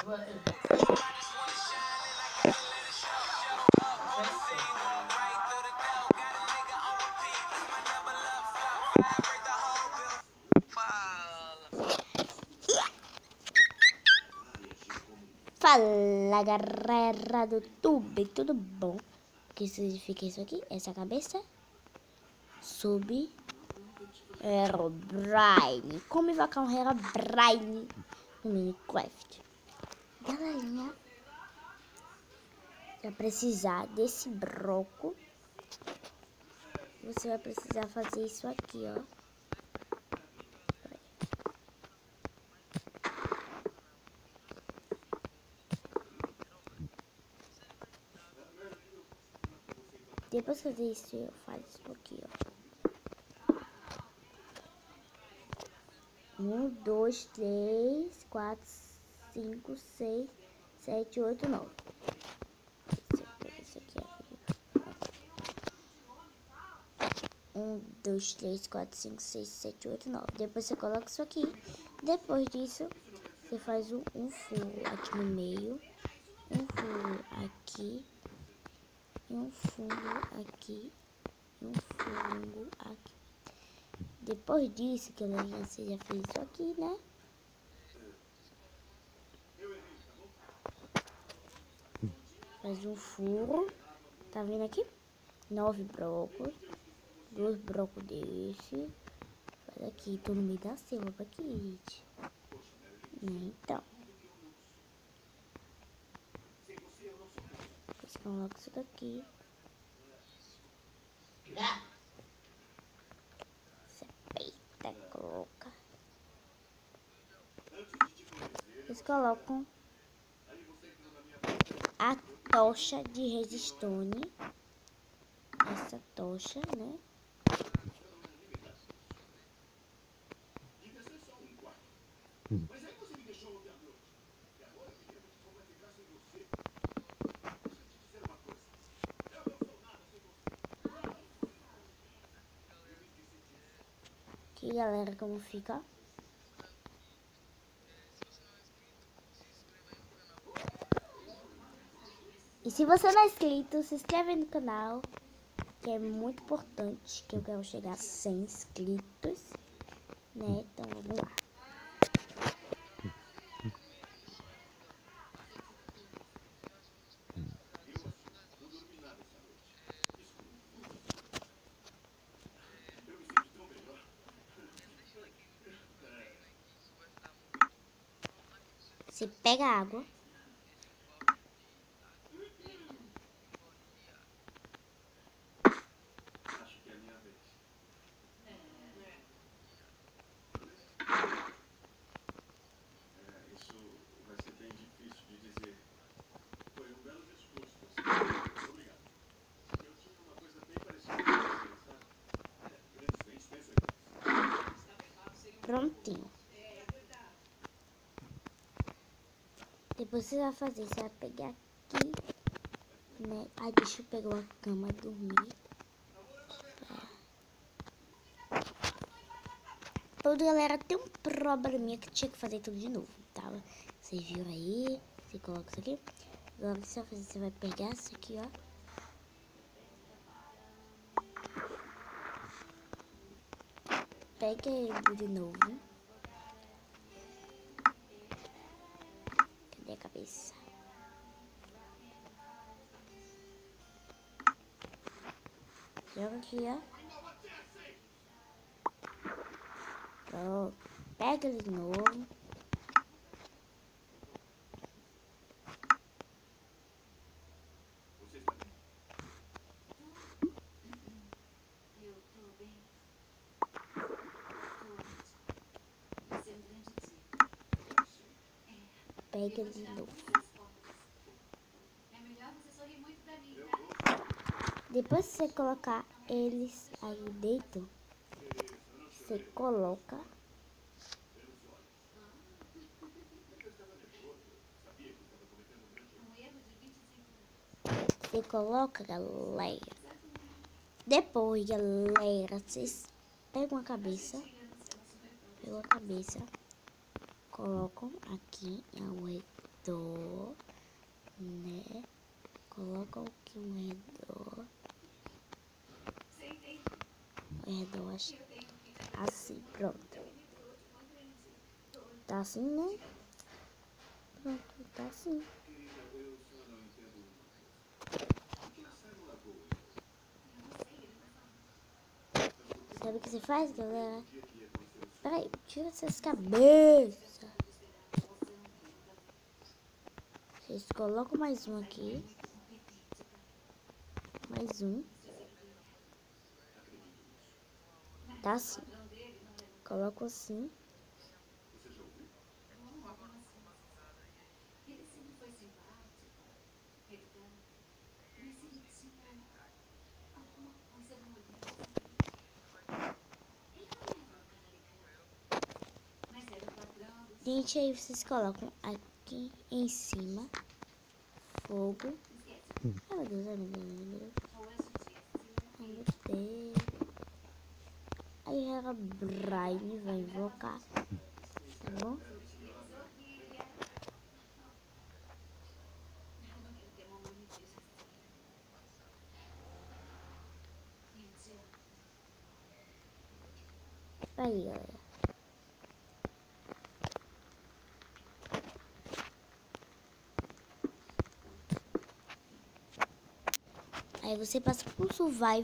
Fala, galera do YouTube, tudo bom? O que significa isso aqui? Essa cabeça sub Herobrine. Como invocar um Herobrine no Minecraft? Galerinha, vai precisar desse bloco. Você vai precisar fazer isso aqui, ó. Depois de fazer isso, eu faço isso aqui, ó. 1, 2, 3, 4, 5, 6, 7, 8, 9. Esse aqui é 1, 2, 3, 4, 5, 6, 7, 8, 9. Depois você coloca isso aqui. Depois disso, você faz um furo aqui no meio. Um furo aqui. E um furo aqui. E um furo aqui. Depois disso, galerinha, você já fez isso aqui, né? Faz um furo. Tá vendo aqui? 9 blocos. 2 blocos desse. Faz aqui, tô no meio da selva aqui, gente. Então. Você coloca isso daqui. Coloca. Eles colocam a tocha de redstone. Essa tocha, né? Aqui, galera, como fica. E se você não é inscrito, se inscreve no canal, que é muito importante, que eu quero chegar a 100 inscritos, né? Então vamos lá. Você pega a água. Prontinho. Depois você vai fazer, você vai pegar aqui, né? Ai, deixa eu pegar uma cama e dormir. Pronto, galera, tem um probleminha que tinha que fazer tudo de novo, tá? Vocês viram aí? Você coloca isso aqui. Agora você vai fazer, você vai pegar isso aqui, ó. Pega ele de novo. Cadê a cabeça? Joga aqui, ó. Pronto. Pega ele de novo. Pega ele de novo. Depois que você colocar eles aí dentro, você coloca galera. Depois, galera, vocês pegam a cabeça, colocam aqui em água redor, né? Coloca aqui um redor. Um redor assim, pronto. Tá assim, né? Pronto, tá assim. Sabe o que você faz, galera? Peraí, tira essas cabeças. Vocês colocam mais um aqui. Mais um. Tá assim. Coloco assim. Gente, aí vocês colocam aqui em cima fogo. Ai meu Deus, ai meu Deus, ai meu Deus. Ai meu Deus. Aí ela Braille vai invocar. Tá bom? Aí, galera. Aí você passa por survival.